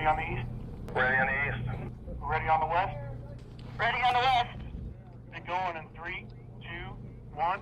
Ready on the east? Ready on the east. Ready on the west? Ready on the west. Get going in 3, 2, 1.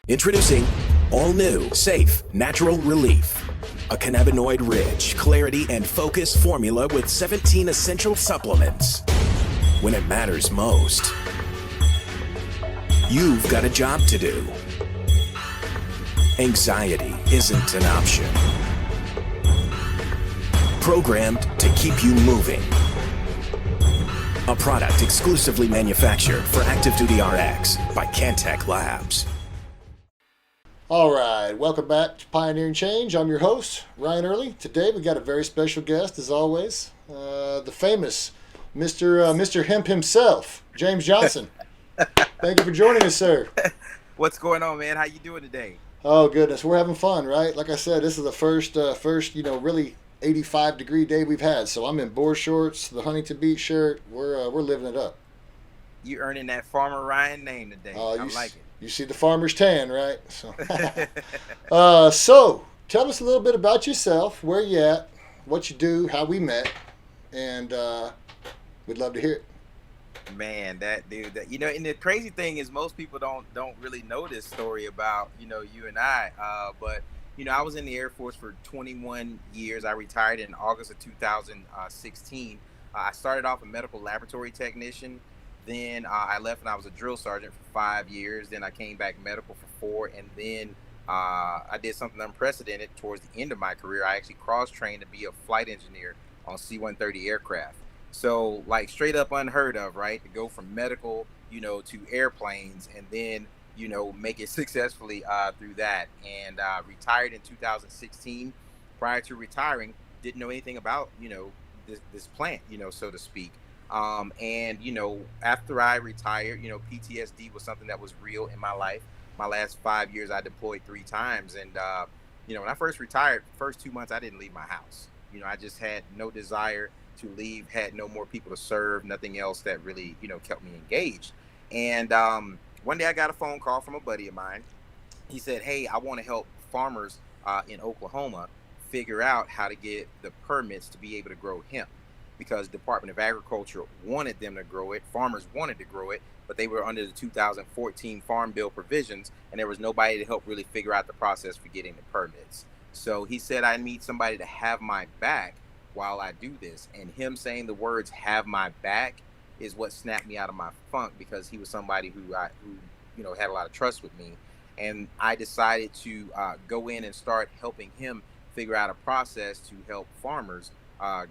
Introducing all new, safe, natural relief. A cannabinoid-rich, clarity and focus formula with 17 essential supplements. When it matters most, you've got a job to do. Anxiety isn't an option. Programmed to keep you moving. A product exclusively manufactured for Active Duty RX by Cantech Labs. All right, welcome back to Pioneering Change. I'm your host, Ryan Early. Today we got a very special guest, as always, the famous Mr. Hemp himself, James Johnson. Thank you for joining us, sir. What's going on, man? How you doing today? Oh goodness, we're having fun, right? Like I said, this is the first really 85-degree day we've had. So I'm in board shorts, the Huntington Beach shirt. We're living it up. You earning that Farmer Ryan name today. I like it. You see the farmer's tan, right? So, so tell us a little bit about yourself, where you at, what you do, how we met, and we'd love to hear it. Man, that dude, and the crazy thing is most people don't really know this story about, you and I, but, I was in the Air Force for 21 years. I retired in August of 2016. I started off a medical laboratory technician. Then I left and I was a drill sergeant for 5 years. Then I came back medical for 4. And then I did something unprecedented towards the end of my career. I actually cross-trained to be a flight engineer on C-130 aircraft. So like straight up unheard of, right? To go from medical, to airplanes and then, make it successfully through that. And retired in 2016. Prior to retiring, didn't know anything about, this plant, so to speak. After I retired, PTSD was something that was real in my life. My last 5 years, I deployed 3 times. And, when I first retired, first 2 months, I didn't leave my house. I just had no desire to leave, had no more people to serve, nothing else that really, kept me engaged. And one day I got a phone call from a buddy of mine. He said, hey, I want to help farmers in Oklahoma figure out how to get the permits to be able to grow hemp. Because Department of Agriculture wanted them to grow it. Farmers wanted to grow it, but they were under the 2014 Farm Bill provisions, and there was nobody to help really figure out the process for getting the permits. So he said, I need somebody to have my back while I do this. And him saying the words "have my back" is what snapped me out of my funk, because he was somebody who had a lot of trust with me. And I decided to go in and start helping him figure out a process to help farmers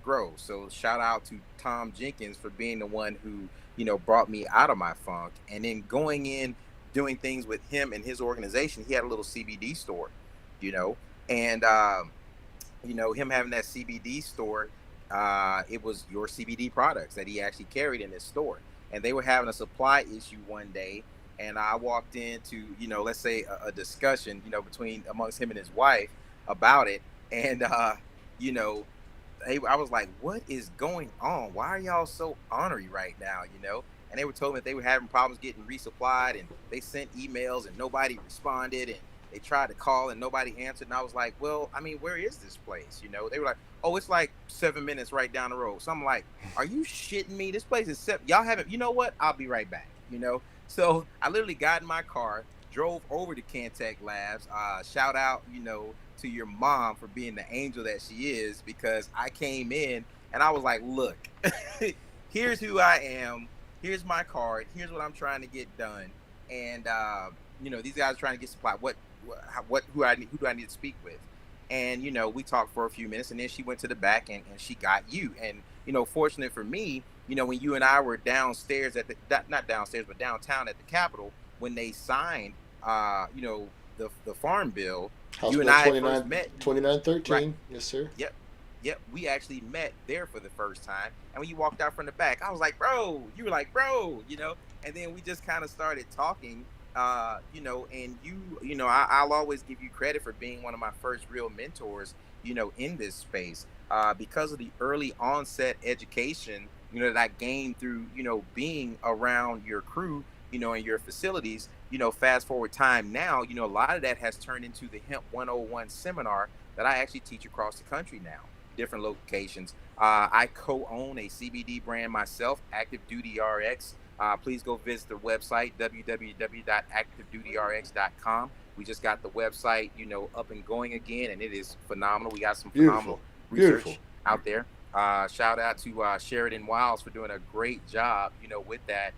grow. So shout out to Tom Jenkins for being the one who, brought me out of my funk. And then going in, doing things with him and his organization. He had a little CBD store, and, him having that CBD store, it was Your CBD products that he actually carried in his store. And they were having a supply issue one day. And I walked into, let's say a discussion, amongst him and his wife about it. And, I was like, what is going on? Why are y'all so ornery right now, And they were told me that they were having problems getting resupplied, and they sent emails and nobody responded, and they tried to call and nobody answered. And I was like, well, where is this place? They were like, oh, it's like 7 minutes right down the road. So I'm like, are you shitting me? This place is y'all haven't, you know what? I'll be right back, So I literally got in my car, drove over to Cantech Labs, shout out, to your mom for being the angel that she is, because I came in and I was like, look, here's who I am. Here's my card. Here's what I'm trying to get done. And, these guys are trying to get supply. Who do I need to speak with? And, we talked for a few minutes, and then she went to the back and she got you. And, fortunate for me, when you and I were downstairs not downstairs, but downtown at the Capitol, when they signed, the Farm Bill, House you Bill and I 29, first met. 2913, right. Yes, sir. Yep. Yep, we actually met there for the first time. And when you walked out from the back, I was like, bro, you were like, bro, and then we just kind of started talking, and I'll always give you credit for being one of my first real mentors, in this space, because of the early onset education, that I gained through, being around your crew, in your facilities. Fast forward time now, a lot of that has turned into the Hemp 101 seminar that I actually teach across the country now, different locations. I co-own a CBD brand myself, Active Duty RX. Please go visit the website, www.activedutyrx.com. We just got the website, up and going again, and it is phenomenal. We got some phenomenal research out there. Shout out to Sheridan Wiles for doing a great job, with that,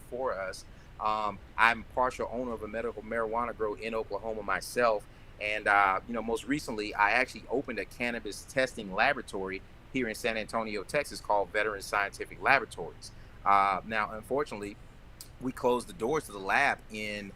for us. I'm partial owner of a medical marijuana grow in Oklahoma myself. And, most recently, I actually opened a cannabis testing laboratory here in San Antonio, Texas, called Veterans Scientific Laboratories. Now, unfortunately, we closed the doors to the lab in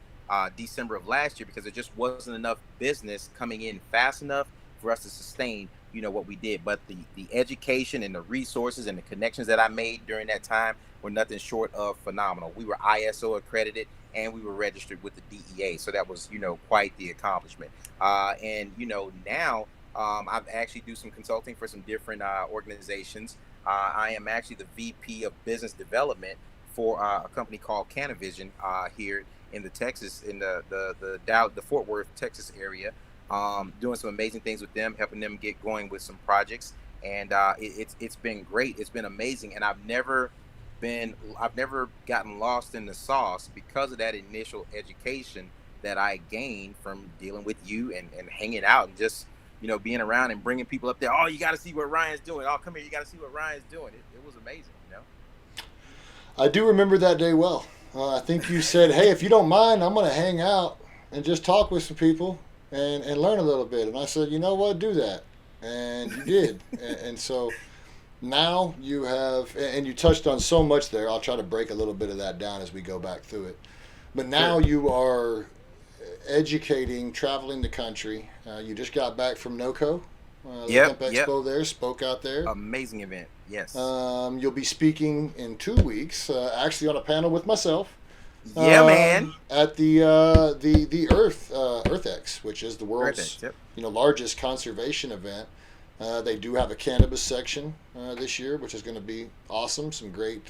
December of last year because there just wasn't enough business coming in fast enough for us to sustain, what we did. But the education and the resources and the connections that I made during that time were nothing short of phenomenal. We were ISO accredited and we were registered with the DEA. So that was, quite the accomplishment. And now I've actually do some consulting for some different organizations. I am actually the VP of business development for a company called Canavision here in the Fort Worth, Texas area. Doing some amazing things with them, helping them get going with some projects, and it's been great. It's been amazing, and I've never gotten lost in the sauce because of that initial education that I gained from dealing with you and hanging out and just being around and bringing people up there. Oh, you got to see what Ryan's doing. Oh, come here, you got to see what Ryan's doing. It was amazing. I do remember that day well. I think you said, hey, if you don't mind, I'm going to hang out and just talk with some people and learn a little bit. And I said, you know what, do that. And you did. and so now you have, and you touched on so much there. I'll try to break a little bit of that down as we go back through it. But now you are educating, traveling the country. You just got back from NOCO, the Hemp Expo there, spoke out there. Amazing event, yes. You'll be speaking in 2 weeks, actually on a panel with myself. Yeah, man. At the EarthX, which is the world's largest conservation event. They do have a cannabis section this year, which is going to be awesome. Some great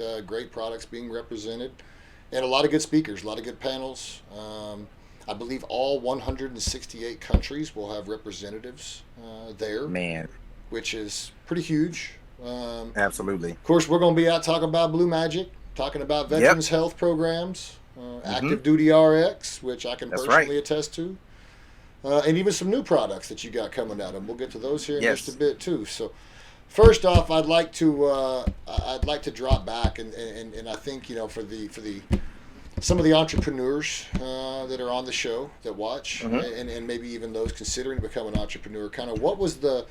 products being represented, and a lot of good speakers, a lot of good panels. I believe all 168 countries will have representatives there. Man, which is pretty huge. Absolutely. Of course, we're going to be out talking about Blue Magic, talking about veterans health programs, Active Duty RX, which I can personally attest to, and even some new products that you got coming out, and we'll get to those here in just a bit too. So, first off, I'd like to drop back and I think for the some of the entrepreneurs that are on the show that watch, and maybe even those considering to become an entrepreneur, kind of what was the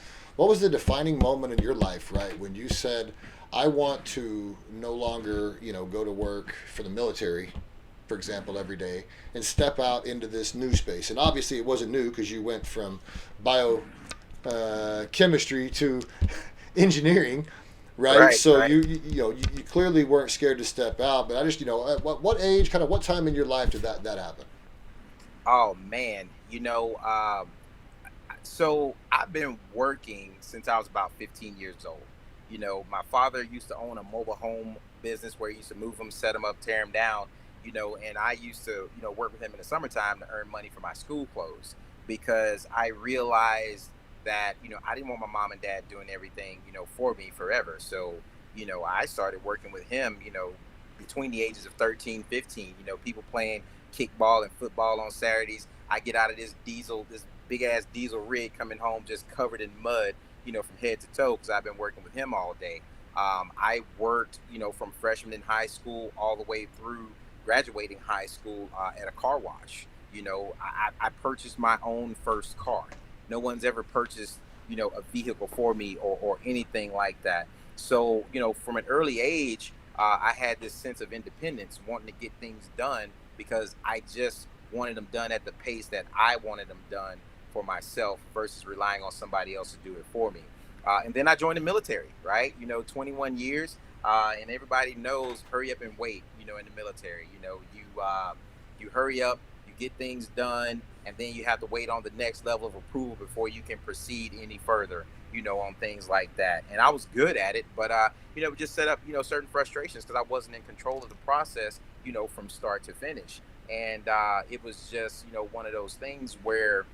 defining moment in your life, right, when you said, I want to no longer, go to work for the military, for example, every day, and step out into this new space. And obviously it wasn't new because you went from biochemistry to engineering, right? So you clearly weren't scared to step out. But I just, at what age, kind of what time in your life did that happen? Oh, man. So I've been working since I was about 15 years old. My father used to own a mobile home business where he used to move them, set them up, tear them down, and I used to, work with him in the summertime to earn money for my school clothes because I realized that, I didn't want my mom and dad doing everything, for me forever. So, I started working with him, between the ages of 13, 15, people playing kickball and football on Saturdays. I get out of this big ass diesel rig coming home just covered in mud, from head to toe because I've been working with him all day. I worked, from freshman in high school all the way through graduating high school at a car wash. I purchased my own first car. No one's ever purchased, a vehicle for me or anything like that. So, from an early age, I had this sense of independence, wanting to get things done because I just wanted them done at the pace that I wanted them done for myself versus relying on somebody else to do it for me. And then I joined the military, right? 21 years, and everybody knows hurry up and wait. In the military, you hurry up, you get things done, and then you have to wait on the next level of approval before you can proceed any further. On things like that. And I was good at it, but it just set up certain frustrations because I wasn't in control of the process, from start to finish. And it was just one of those things where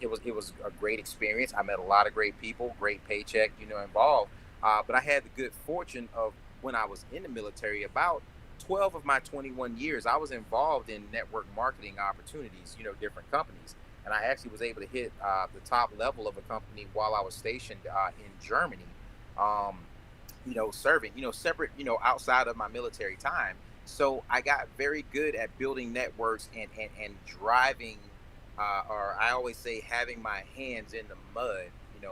it was a great experience. I met a lot of great people, great paycheck, involved. But I had the good fortune of when I was in the military, about 12 of my 21 years, I was involved in network marketing opportunities, different companies. And I actually was able to hit the top level of a company while I was stationed in Germany, serving, separate, outside of my military time. So I got very good at building networks and driving, or I always say having my hands in the mud,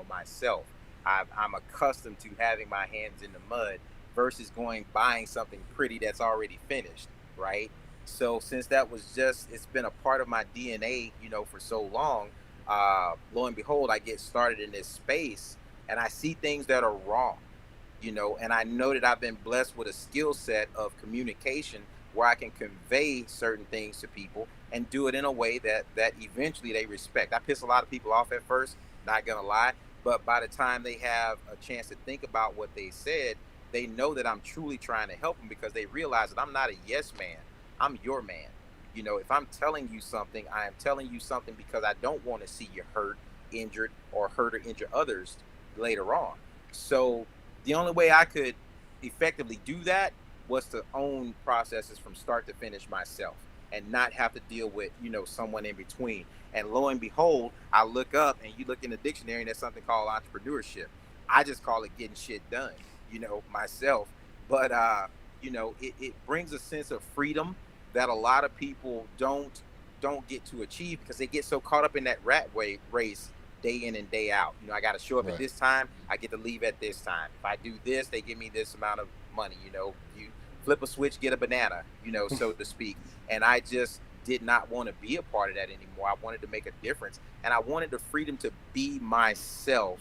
myself. I'm accustomed to having my hands in the mud versus buying something pretty that's already finished, right? So since that was it's been a part of my DNA, for so long, lo and behold, I get started in this space and I see things that are wrong, and I know that I've been blessed with a skill set of communication where I can convey certain things to people and do it in a way that eventually they respect. I piss a lot of people off at first, not gonna lie, but by the time they have a chance to think about what they said, they know that I'm truly trying to help them because they realize that I'm not a yes man. I'm your man. If I'm telling you something, I am telling you something because I don't want to see you hurt, injured, or hurt or injure others later on. So the only way I could effectively do that was to own processes from start to finish myself and not have to deal with, someone in between. And lo and behold, I look up and you look in the dictionary and there's something called entrepreneurship. I just call it getting shit done, myself. But, it brings a sense of freedom that a lot of people don't get to achieve because they get so caught up in that rat race day in and day out. I got to show up at this time. I get to leave at this time. If I do this, they give me this amount of money. You flip a switch, get a banana, so to speak. And I just did not want to be a part of that anymore. I wanted to make a difference. And I wanted the freedom to be myself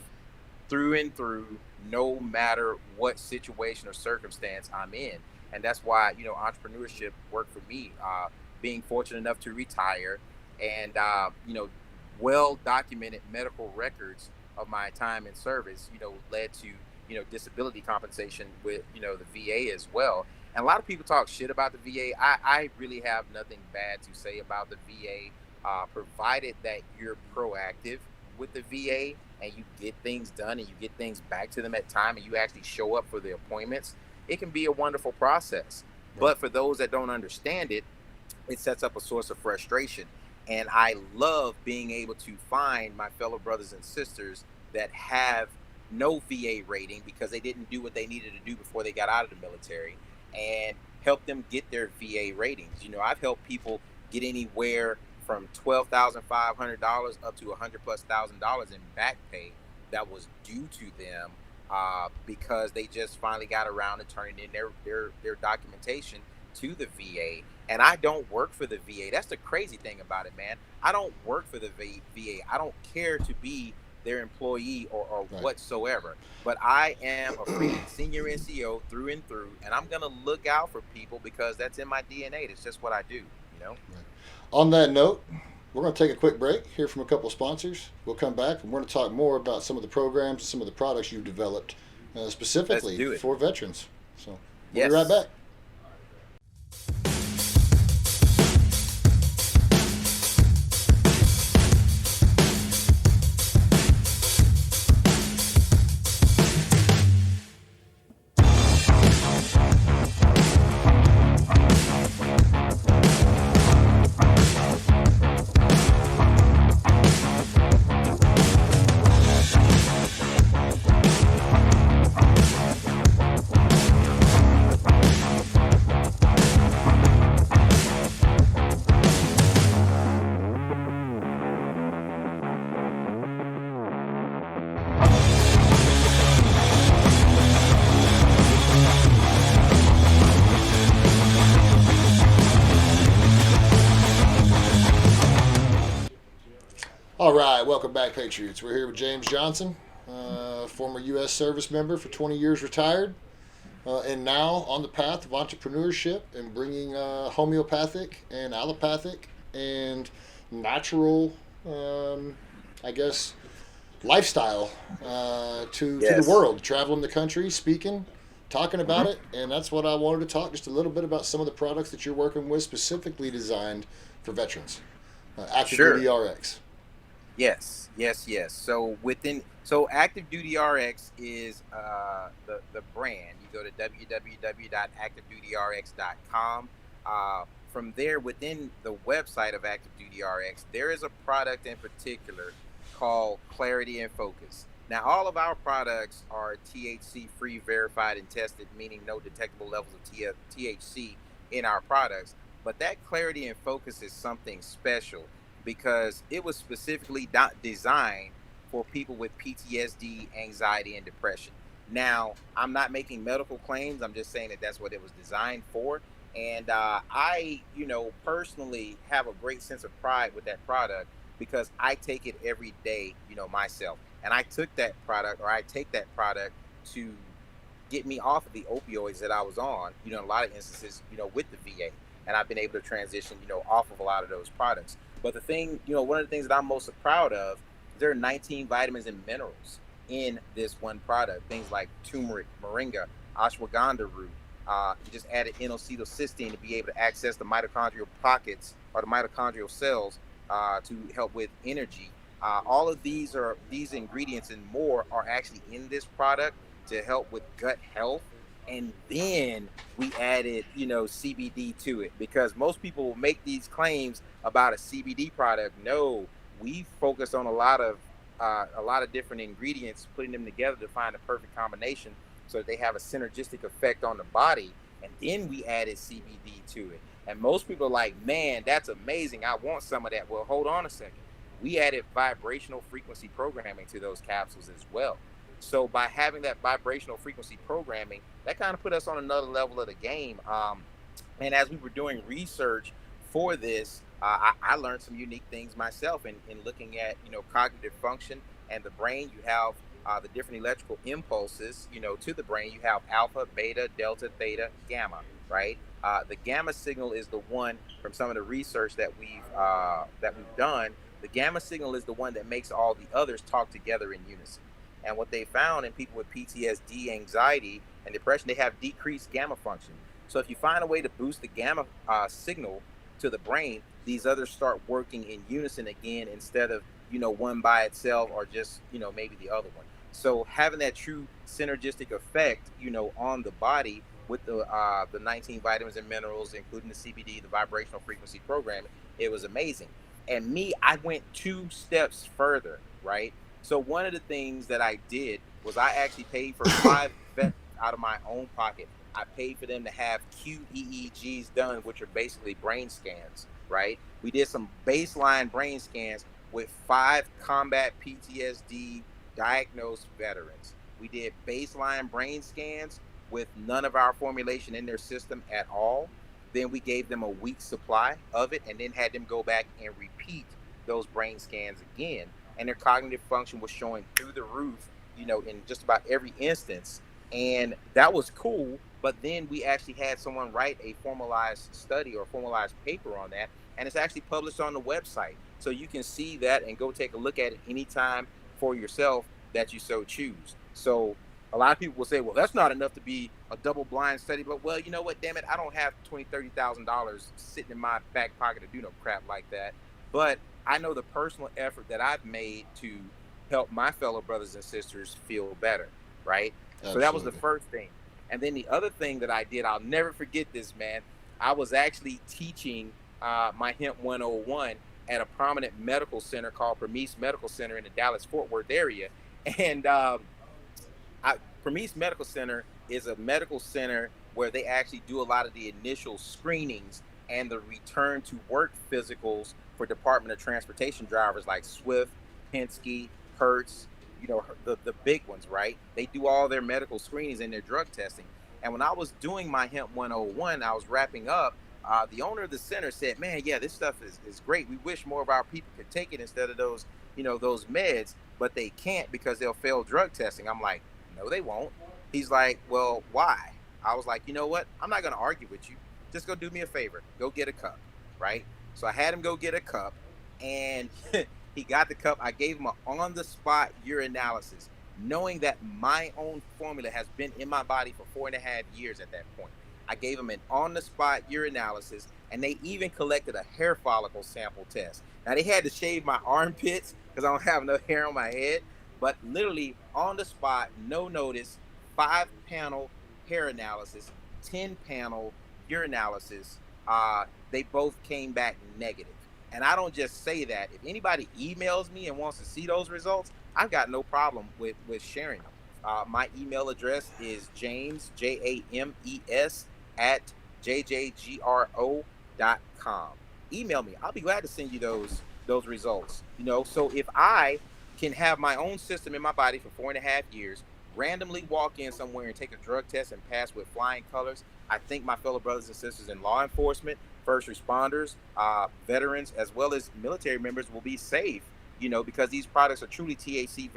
through and through, no matter what situation or circumstance I'm in. And that's why, entrepreneurship worked for me. Being fortunate enough to retire and, well-documented medical records of my time in service, led to, disability compensation with, the VA as well. And a lot of people talk shit about the VA. I really have nothing bad to say about the VA, provided that you're proactive with the VA and you get things done and you get things back to them at time and you actually show up for the appointments. It can be a wonderful process. Right. But for those that don't understand it, it sets up a source of frustration. And I love being able to find my fellow brothers and sisters that have no VA rating because they didn't do what they needed to do before they got out of the military and help them get their VA ratings. I've helped people get anywhere from $12,500 up to $100,000+ in back pay that was due to them because they just finally got around to turning in their documentation to the VA. And I don't work for the VA. That's the crazy thing about it, man. I don't work for the VA. I don't care to be their employee or right. whatsoever. But I am a freaking senior NCO through and through, and I'm going to look out for people because that's in my DNA. That's just what I do, Right. On that note, we're going to take a quick break, hear from a couple of sponsors. We'll come back, and we're going to talk more about some of the programs and some of the products you've developed specifically for veterans. So we'll be right back. All right, welcome back, Patriots. We're here with James Johnson. former U.S. service member for 20 years, retired, and now on the path of entrepreneurship and bringing homeopathic and allopathic and natural, I guess, lifestyle to the world, traveling the country, speaking, talking about it. And that's what I wanted to talk just a little bit about, some of the products that you're working with specifically designed for veterans. Active Duty RX. Yes. So Active Duty RX is the brand. You go to www.activedutyrx.com. From there, within the website of Active Duty RX, there is a product in particular called Clarity and Focus. Now, all of our products are THC free, verified, and tested, meaning no detectable levels of THC in our products. But that Clarity and Focus is something special because it was specifically designed for people with PTSD, anxiety, and depression. Now, I'm not making medical claims. I'm just saying that that's what it was designed for. And I, personally have a great sense of pride with that product because I take it every day, myself. And I take that product to get me off of the opioids that I was on, in a lot of instances, with the VA. And I've been able to transition, off of a lot of those products. But the thing, one of the things that I'm most proud of, there are 19 vitamins and minerals in this one product. Things like turmeric, moringa, ashwagandha root. You just added N-acetylcysteine to be able to access the mitochondrial pockets or the mitochondrial cells to help with energy. All of these ingredients and more are actually in this product to help with gut health. And then we added, CBD to it because most people will make these claims about a CBD product. No, we focus on a lot of different ingredients, putting them together to find the perfect combination so that they have a synergistic effect on the body. And then we added CBD to it. And most people are like, man, that's amazing. I want some of that. Well, hold on a second. We added vibrational frequency programming to those capsules as well. So by having that vibrational frequency programming, that kind of put us on another level of the game. And as we were doing research for this, I learned some unique things myself in looking at, cognitive function and the brain. You have the different electrical impulses, to the brain. You have alpha, beta, delta, theta, gamma, right? The gamma signal is the one from some of the research that we've done. The gamma signal is the one that makes all the others talk together in unison. And what they found in people with PTSD, anxiety, and depression, they have decreased gamma function. So if you find a way to boost the gamma signal to the brain, these others start working in unison again instead of, one by itself or just, maybe the other one. So having that true synergistic effect, on the body with the 19 vitamins and minerals, including the CBD, the vibrational frequency programming, it was amazing. And me, I went 2 steps further, right? So one of the things that I did was I actually paid for 5 vets out of my own pocket. I paid for them to have QEEGs done, which are basically brain scans, right? We did some baseline brain scans with 5 combat PTSD diagnosed veterans. We did baseline brain scans with none of our formulation in their system at all. Then we gave them a week's supply of it and then had them go back and repeat those brain scans again. And their cognitive function was showing through the roof, in just about every instance. And that was cool. But then we actually had someone write a formalized study or formalized paper on that. And it's actually published on the website. So you can see that and go take a look at it anytime for yourself that you so choose. So a lot of people will say, well, that's not enough to be a double-blind study. But, well, you know what? Damn it. I don't have $20,000, $30,000 sitting in my back pocket to do no crap like that. But I know the personal effort that I've made to help my fellow brothers and sisters feel better, right? Absolutely. So that was the first thing. And then the other thing that I did, I'll never forget this, man. I was actually teaching my Hemp 101 at a prominent medical center called Premise Medical Center in the Dallas-Fort Worth area. And Premise Medical Center is a medical center where they actually do a lot of the initial screenings and the return to work physicals for Department of Transportation drivers like Swift, Penske, Hertz, the big ones, right? They do all their medical screenings and their drug testing. And when I was doing my Hemp 101, I was wrapping up, the owner of the center said, man, yeah, this stuff is great. We wish more of our people could take it instead of those those meds, but they can't because they'll fail drug testing. I'm like, no, they won't. He's like, well, why? I was like, you know what? I'm not going to argue with you. Just go do me a favor. Go get a cup, right? So I had him go get a cup, and he got the cup. I gave him an on-the-spot urinalysis, knowing that my own formula has been in my body for 4.5 years at that point. I gave him an on-the-spot urinalysis, and they even collected a hair follicle sample test. Now, they had to shave my armpits because I don't have enough hair on my head, but literally on the spot, no notice, 5-panel hair analysis, 10-panel urinalysis, they both came back negative. And I don't just say that. If anybody emails me and wants to see those results, I've got no problem with sharing them. My email address is James, James, at jjgro.com. Email me. I'll be glad to send you those results. So if I can have my own system in my body for 4.5 years, randomly walk in somewhere and take a drug test and pass with flying colors, I think my fellow brothers and sisters in law enforcement, first responders, veterans, as well as military members will be safe, because these products are truly THC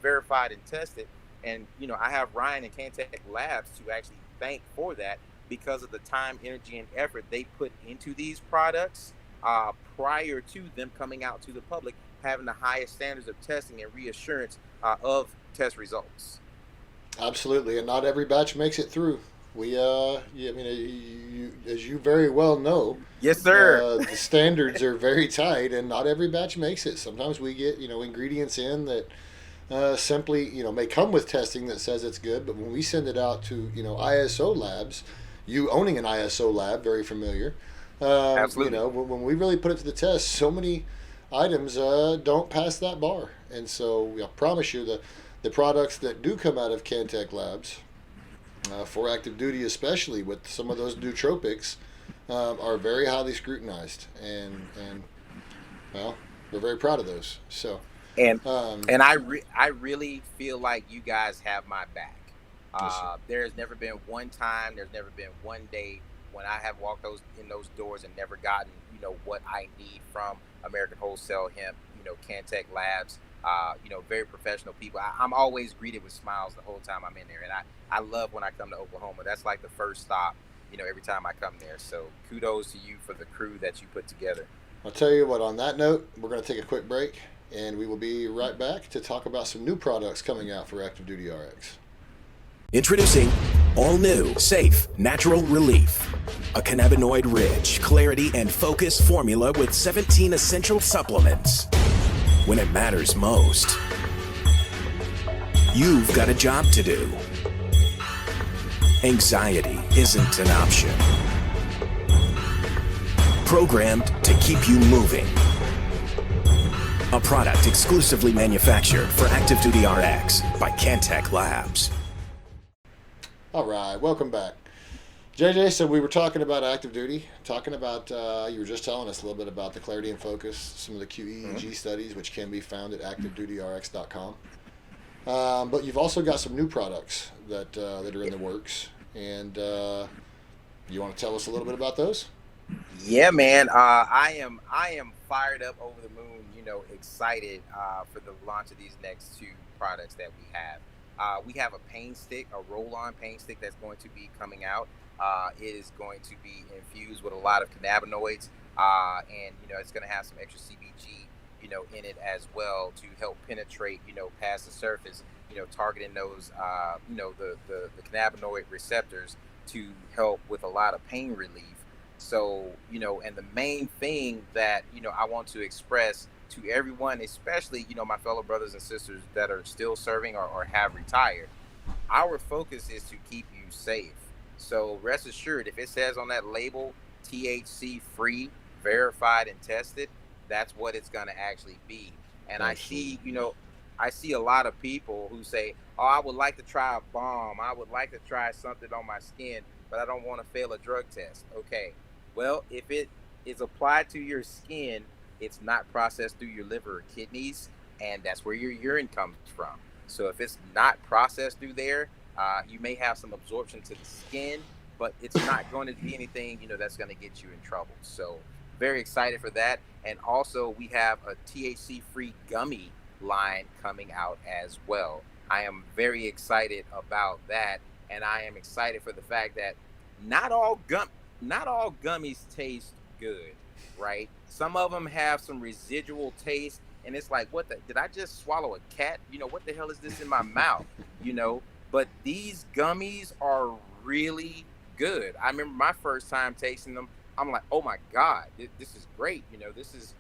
verified and tested. And, I have Ryan and Cantech Labs to actually thank for that because of the time, energy, and effort they put into these products prior to them coming out to the public, having the highest standards of testing and reassurance of test results. Absolutely, and not every batch makes it through. We, as you very well know, yes, sir. The standards are very tight, and not every batch makes it. Sometimes we get, ingredients in that simply, may come with testing that says it's good, but when we send it out to, ISO labs, you owning an ISO lab, very familiar. Absolutely. When we really put it to the test, so many items don't pass that bar, and so I promise you the products that do come out of Cantech Labs, for active duty especially, with some of those nootropics, are very highly scrutinized, and well, we're very proud of those. So, and I really feel like you guys have my back. There's never been one time, there's never been one day when I have walked in those doors and never gotten what I need from American Wholesale Hemp, Cantech Labs. Very professional people. I'm always greeted with smiles the whole time I'm in there, and I love when I come to Oklahoma. That's like the first stop, every time I come there. So kudos to you for the crew that you put together. I'll tell you what, on that note, we're going to take a quick break, and we will be right back to talk about some new products coming out for Active Duty RX. Introducing all new, safe, natural relief. A cannabinoid-rich, clarity and focus formula with 17 essential supplements. When it matters most, you've got a job to do. Anxiety isn't an option. Programmed to keep you moving. A product exclusively manufactured for Active Duty RX by Cantech Labs. All right, welcome back. JJ, so we were talking about active duty, talking about, you were just telling us a little bit about the clarity and focus, some of the QEEG studies, which can be found at activedutyrx.com. But you've also got some new products that are in the works, and you want to tell us a little bit about those? Yeah, man. I am fired up, over the moon, excited for the launch of these next two products that we have. We have a pain stick, a roll-on pain stick that's going to be coming out. It is going to be infused with a lot of cannabinoids, and it's going to have some extra CBG, in it as well to help penetrate, past the surface, targeting those, the cannabinoid receptors to help with a lot of pain relief. So, and the main thing that I want to express to everyone, especially my fellow brothers and sisters that are still serving or have retired, our focus is to keep you safe. So rest assured, if it says on that label THC free, verified and tested, that's what it's going to actually be. And I see a lot of people who say, oh, I would like to try a balm, I would like to try something on my skin, but I don't want to fail a drug test. Okay, well, if it is applied to your skin, it's not processed through your liver or kidneys, and that's where your urine comes from. So if it's not processed through there, you may have some absorption to the skin, but it's not going to be anything, that's going to get you in trouble. So very excited for that. And also we have a THC-free gummy line coming out as well. I am very excited about that, and I am excited for the fact that not all gummies taste good, right? Some of them have some residual taste, and it's like, what the, did I just swallow a cat? What the hell is this in my mouth? But these gummies are really good. I remember my first time tasting them. I'm like, oh my God, this is great. This is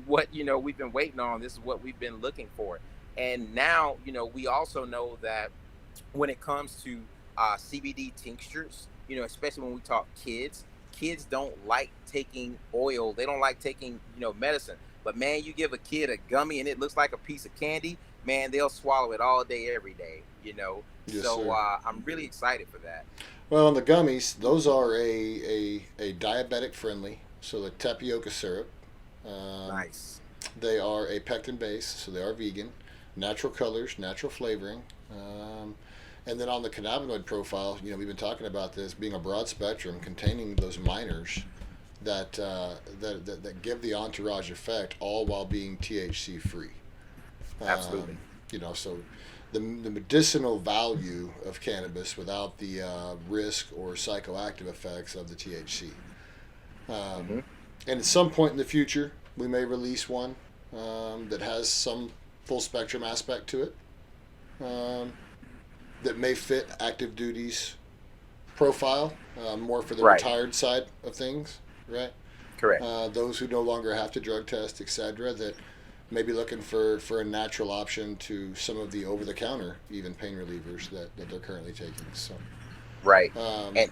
what, we've been waiting on. This is what we've been looking for. And now, we also know that when it comes to CBD tinctures, especially when we talk kids don't like taking oil. They don't like taking, medicine. But man, you give a kid a gummy and it looks like a piece of candy, man, they'll swallow it all day, every day, Yes, so I'm really excited for that. Well, and the gummies, those are a diabetic friendly, so the tapioca syrup. Nice. They are a pectin base, so they are vegan, natural colors, natural flavoring. And then on the cannabinoid profile, we've been talking about this being a broad spectrum containing those minors that give the entourage effect, all while being THC free. Absolutely. So the medicinal value of cannabis without the risk or psychoactive effects of the THC. And at some point in the future, we may release one that has some full spectrum aspect to it. That may fit active duty's profile, more for the retired side of things, right? Correct. Those who no longer have to drug test, etc., that may be looking for a natural option to some of the over-the-counter even pain relievers that they're currently taking. So, right. And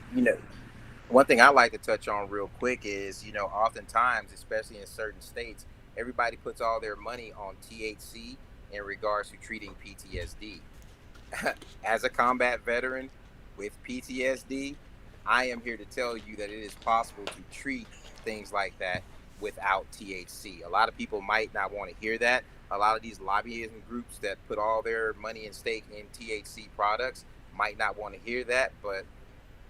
one thing I like to touch on real quick is, oftentimes, especially in certain states, everybody puts all their money on THC in regards to treating PTSD. As a combat veteran with PTSD, I am here to tell you that it is possible to treat things like that without THC. A lot of people might not want to hear that. A lot of these lobbying groups that put all their money and stake in THC products might not want to hear that, but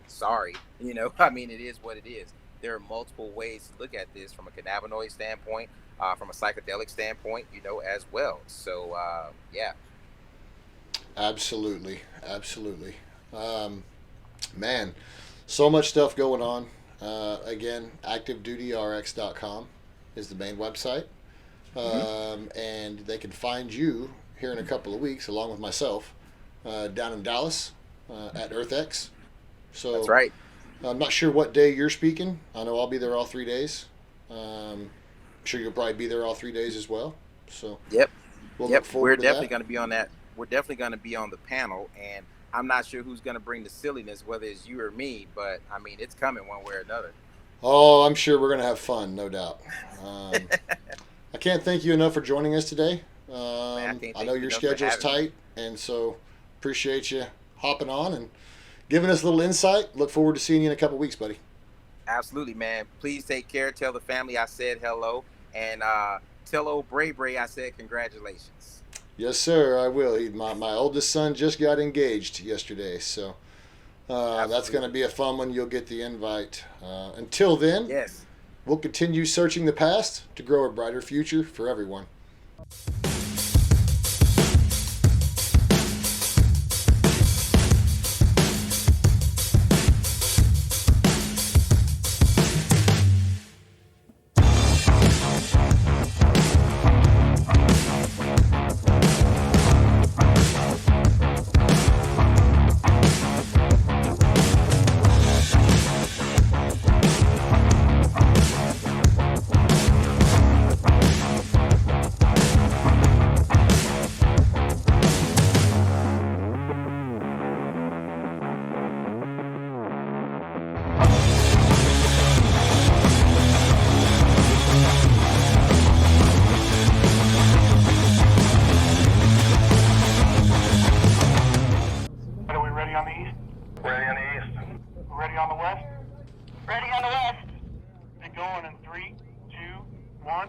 sorry, it is what it is. There are multiple ways to look at this from a cannabinoid standpoint, from a psychedelic standpoint, as well. So, yeah. Absolutely. Man, so much stuff going on. Again, activedutyrx.com is the main website. And they can find you here in a couple of weeks, along with myself, down in Dallas at EarthX. So that's right. I'm not sure what day you're speaking. I know I'll be there all 3 days. I'm sure you'll probably be there all 3 days as well. So yep. Look forward We're to definitely that. going to be on that. We're definitely going to be on the panel, and I'm not sure who's going to bring the silliness, whether it's you or me, but it's coming one way or another. Oh, I'm sure we're going to have fun, no doubt. I can't thank you enough for joining us today. I know your schedule's tight, and so appreciate you hopping on and giving us a little insight. Look forward to seeing you in a couple weeks, buddy. Absolutely, man. Please take care. Tell the family I said hello, and tell old Bray Bray I said congratulations. Yes, sir, I will. My oldest son just got engaged yesterday, so that's going to be a fun one. You'll get the invite. Until then, yes, we'll continue searching the past to grow a brighter future for everyone. Ready on the west? Ready on the west. Get going in 3, 2, 1.